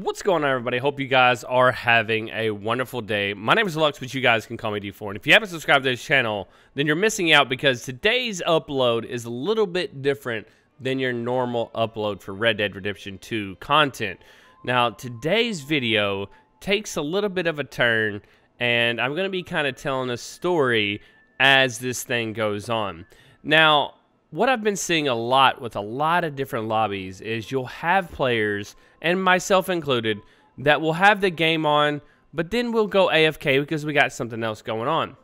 What's going on, everybody? Hope you guys are having a wonderful day. My name is Lux, but you guys can call me D4. And if you haven't subscribed to this channel, then you're missing out because today's upload is a little bit different than your normal upload for Red Dead Redemption 2 content. Now, today's video takes a little bit of a turn, and I'm going to be kind of telling a story as this thing goes on. Now, what I've been seeing a lot with a lot of different lobbies is you'll have players, and myself included, that will have the game on, but then we'll go AFK because we got something else going on.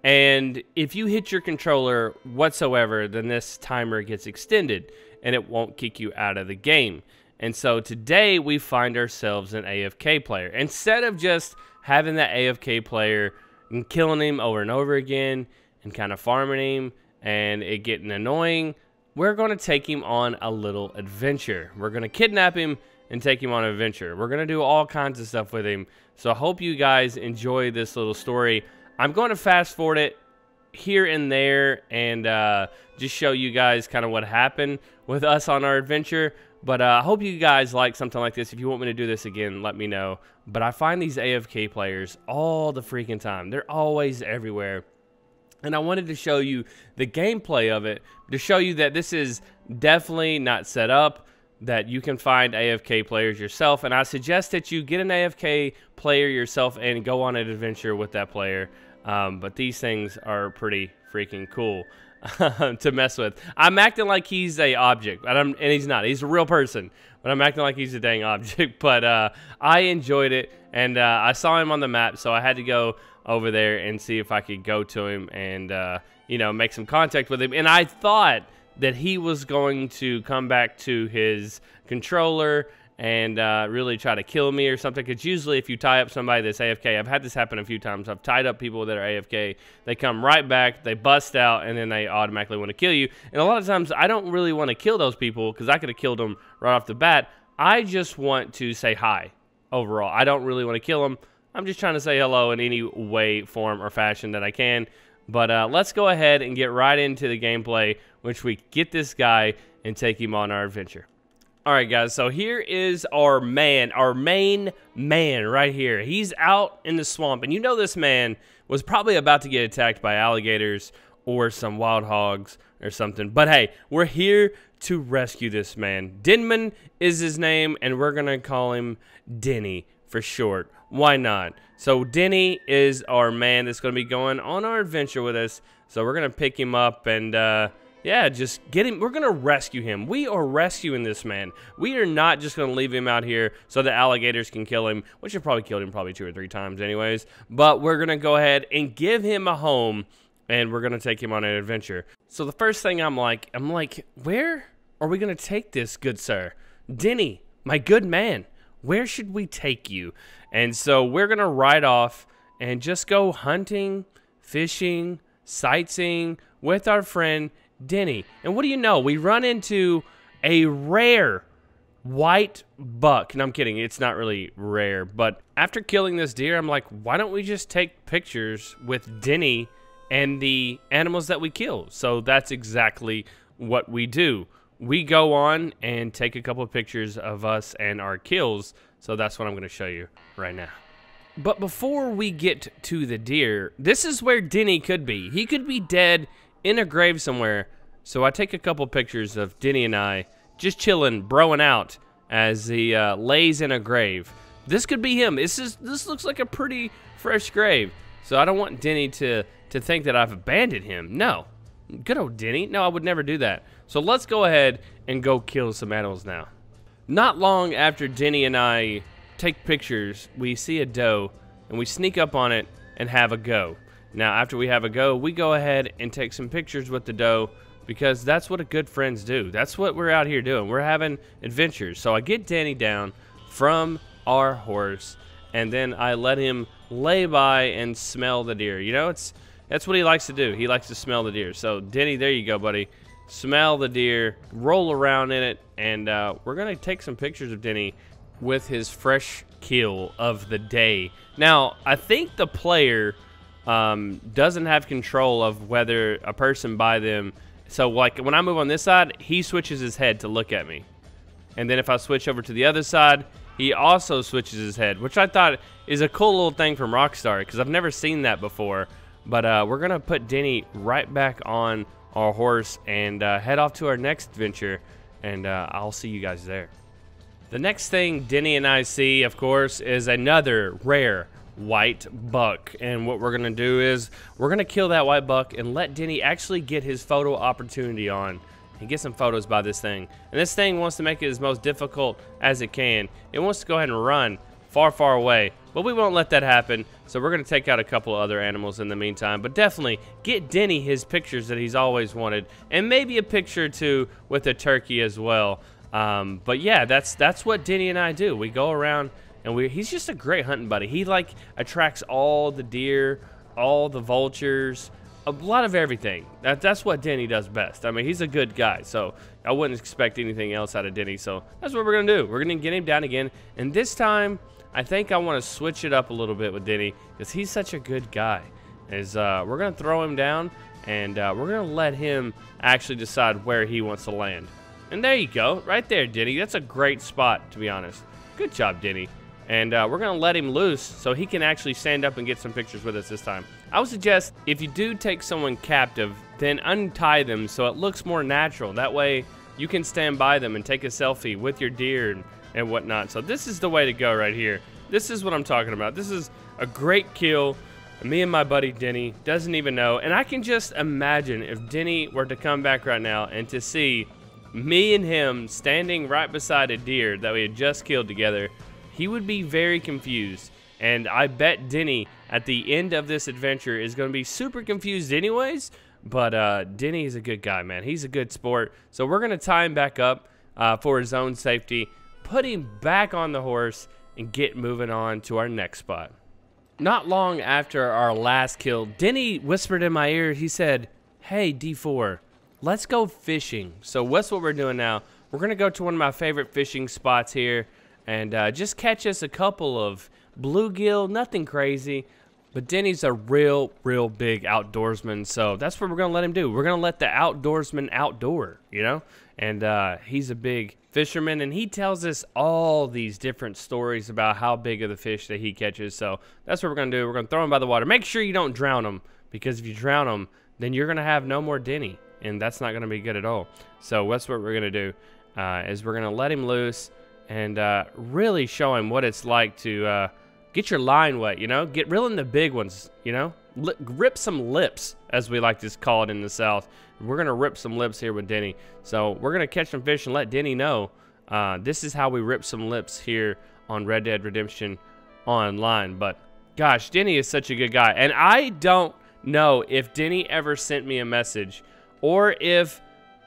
And if you hit your controller whatsoever, then this timer gets extended, and it won't kick you out of the game. And so today we find ourselves an AFK player. Instead of just having that AFK player and killing him over and over again and kind of farming him, and it getting annoying, we're going to take him on a little adventure. We're going to kidnap him and take him on an adventure. We're going to do all kinds of stuff with him. So I hope you guys enjoy this little story. I'm going to fast forward it here and there and just show you guys kind of what happened with us on our adventure. But I hope you guys like something like this. If you want me to do this again, let me know. But I find these AFK players all the freaking time. They're always everywhere. And I wanted to show you the gameplay of it, to show you that this is definitely not set up, that you can find AFK players yourself. And I suggest that you get an AFK player yourself and go on an adventure with that player. But these things are pretty freaking cool to mess with. I'm acting like he's a object, and he's not. He's a real person, but I'm acting like he's a dang object. But I enjoyed it, and I saw him on the map, so I had to go over there and see if I could go to him and you know, make some contact with him. And I thought that he was going to come back to his controller and really try to kill me or something, because usually if you tie up somebody that's AFK, I've had this happen a few times, I've tied up people that are AFK, they come right back, they bust out, and then they automatically want to kill you. And a lot of times I don't really want to kill those people because I could have killed them right off the bat. I just want to say hi overall. I don't really want to kill them. I'm just trying to say hello in any way, form, or fashion that I can. But let's go ahead and get right into the gameplay, which we get this guy and take him on our adventure. Alright guys, so here is our main man right here. He's out in the swamp, and you know this man was probably about to get attacked by alligators or some wild hogs or something. But hey, we're here to rescue this man. Denman is his name, and we're going to call him Denny for short. Why not? So Denny is our man that's going to be going on our adventure with us. So we're going to pick him up and yeah, just get him. We're going to rescue him. We are rescuing this man. We are not just going to leave him out here so the alligators can kill him, which have probably killed him probably 2 or 3 times anyways. But we're going to go ahead and give him a home, and we're going to take him on an adventure. So the first thing I'm like, where are we going to take this, good sir? Denny, my good man, where should we take you? And so we're going to ride off and just go hunting, fishing, sightseeing with our friend Denny. And what do you know? We run into a rare white buck. No, I'm kidding. It's not really rare. But after killing this deer, I'm like, why don't we just take pictures with Denny and the animals that we kill? So that's exactly what we do. We go on and take a couple of pictures of us and our kills. So that's what I'm going to show you right now. But before we get to the deer, this is where Denny could be. He could be dead in a grave somewhere. So I take a couple pictures of Denny and I just chilling, broing out as he lays in a grave. This could be him. This looks like a pretty fresh grave. So I don't want Denny to think that I've abandoned him. No. Good old Denny. No, I would never do that. So let's go ahead and go kill some animals now. Not long after Denny and I take pictures, we see a doe, and we sneak up on it and have a go. Now, after we have a go, we go ahead and take some pictures with the doe, because that's what good friends do. That's what we're out here doing. We're having adventures. So I get Denny down from our horse, and then I let him lay by and smell the deer. You know, that's what he likes to do. He likes to smell the deer. So, Denny, there you go, buddy. Smell the deer, roll around in it, and we're going to take some pictures of Denny with his fresh kill of the day. Now, I think the player doesn't have control of whether a person by them. So, like, when I move on this side, he switches his head to look at me. And then if I switch over to the other side, he also switches his head, which I thought is a cool little thing from Rockstar because I've never seen that before. But we're going to put Denny right back on our horse and head off to our next adventure, and I'll see you guys there. The next thing Denny and I see, of course, is another rare white buck, and what we're gonna do is we're gonna kill that white buck and let Denny actually get his photo opportunity on and get some photos by this thing. And this thing wants to make it as most difficult as it can. It wants to go ahead and run far away, but we won't let that happen. So we're gonna take out a couple of other animals in the meantime, but definitely get Denny his pictures that he's always wanted, and maybe a picture or two with a turkey as well. But yeah, that's what Denny and I do. We go around and he's just a great hunting buddy. He like attracts all the deer, all the vultures, a lot of everything. That's what Denny does best. I mean, he's a good guy, so I wouldn't expect anything else out of Denny. So that's what we're gonna do. We're gonna get him down again, and this time I think I want to switch it up a little bit with Denny because he's such a good guy. We're gonna throw him down, and we're gonna let him actually decide where he wants to land. And there you go, right there, Denny. That's a great spot, to be honest. Good job, Denny. And we're going to let him loose so he can actually stand up and get some pictures with us this time. I would suggest if you do take someone captive, then untie them so it looks more natural. That way you can stand by them and take a selfie with your deer and whatnot. So this is the way to go right here. This is what I'm talking about. This is a great kill. Me and my buddy Denny doesn't even know. And I can just imagine if Denny were to come back right now and to see me and him standing right beside a deer that we had just killed together, he would be very confused. And I bet Denny at the end of this adventure is going to be super confused anyways. But Denny is a good guy, man. He's a good sport. So we're going to tie him back up for his own safety, put him back on the horse, and get moving on to our next spot. Not long after our last kill, Denny whispered in my ear. He said, "Hey, D4, let's go fishing." So what's what we're doing now? We're going to go to one of my favorite fishing spots here and just catch us a couple of bluegill, nothing crazy. But Denny's a real big outdoorsman, so that's what we're going to let him do. We're going to let the outdoorsman outdoor, you know? And he's a big fisherman, and he tells us all these different stories about how big of the fish that he catches. So that's what we're going to do. We're going to throw him by the water. Make sure you don't drown him, because if you drown him, then you're going to have no more Denny, and that's not going to be good at all. So that's what we're going to do, is we're going to let him loose and really show him what it's like to get your line wet, you know? Get reeling the big ones, you know? Rip some lips, as we like to call it in the South. We're going to rip some lips here with Denny. So we're going to catch some fish and let Denny know this is how we rip some lips here on Red Dead Redemption Online. But gosh, Denny is such a good guy. And I don't know if Denny ever sent me a message or if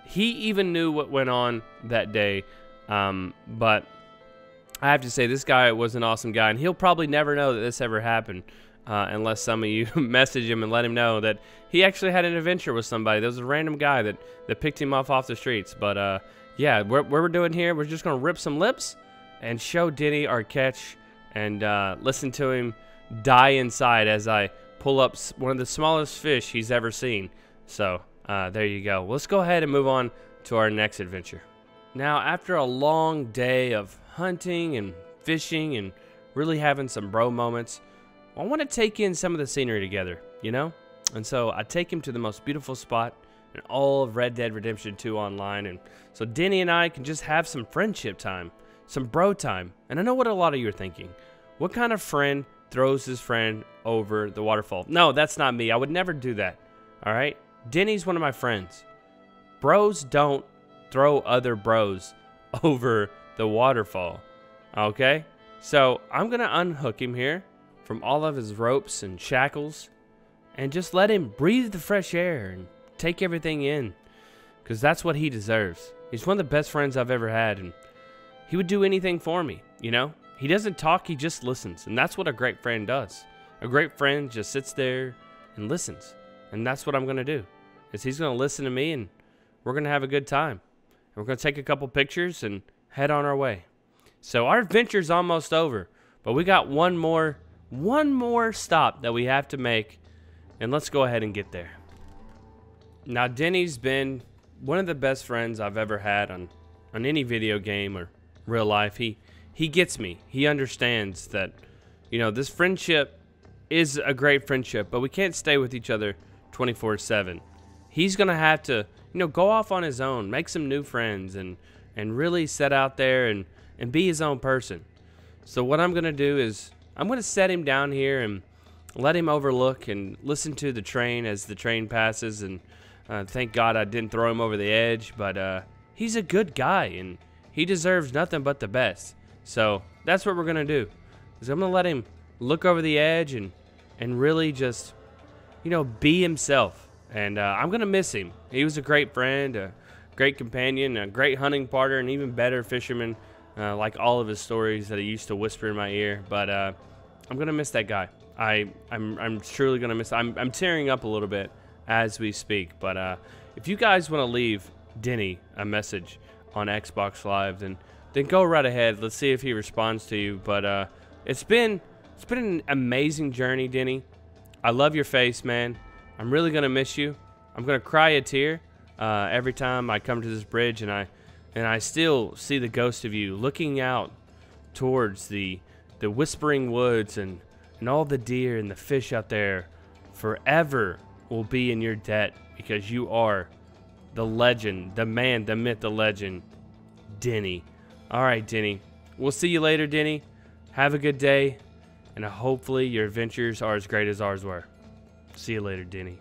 he even knew what went on that day. But I have to say, this guy was an awesome guy, and he'll probably never know that this ever happened unless some of you message him and let him know that he actually had an adventure with somebody. There was a random guy that picked him off the streets. But yeah, what we're doing here, we're just going to rip some lips and show Denny our catch and listen to him die inside as I pull up one of the smallest fish he's ever seen. So there you go. Let's go ahead and move on to our next adventure. Now, after a long day of hunting and fishing and really having some bro moments, I want to take in some of the scenery together, you know? And so I take him to the most beautiful spot in all of Red Dead Redemption 2 Online. And so Denny and I can just have some friendship time, some bro time. And I know what a lot of you are thinking. What kind of friend throws his friend over the waterfall? No, that's not me. I would never do that, all right? Denny's one of my friends. Bros don't throw other bros over the waterfall, okay? So I'm going to unhook him here from all of his ropes and shackles and just let him breathe the fresh air and take everything in, because that's what he deserves. He's one of the best friends I've ever had, and he would do anything for me, you know? He doesn't talk, he just listens, and that's what a great friend does. A great friend just sits there and listens, and that's what I'm going to do, is he's going to listen to me, and we're going to have a good time. And we're going to take a couple pictures and head on our way. So our adventure's almost over, but we got one more stop that we have to make, and let's go ahead and get there. Now, Denny's been one of the best friends I've ever had on any video game or real life. He he gets me. He understands that, you know, this friendship is a great friendship, but we can't stay with each other 24/7. He's going to have to, you know, go off on his own, make some new friends, and really set out there and be his own person. So what I'm going to do is I'm going to set him down here and let him overlook and listen to the train as the train passes. And thank God I didn't throw him over the edge, but he's a good guy and he deserves nothing but the best. So that's what we're going to do. Is I'm going to let him look over the edge and really just, you know, be himself. And I'm going to miss him. He was a great friend, a great companion, a great hunting partner, and even better fisherman, like all of his stories that he used to whisper in my ear. But I'm going to miss that guy. I'm truly going to miss. I'm tearing up a little bit as we speak. But if you guys want to leave Denny a message on Xbox Live, then go right ahead. Let's see if he responds to you. But it's been an amazing journey, Denny. I love your face, man. I'm really gonna miss you. I'm gonna cry a tear every time I come to this bridge, and I still see the ghost of you looking out towards the whispering woods and all the deer and the fish out there. Forever will be in your debt because you are the legend, the man, the myth, the legend, Denny. All right, Denny. We'll see you later, Denny. Have a good day, and hopefully your adventures are as great as ours were. See you later, Denny.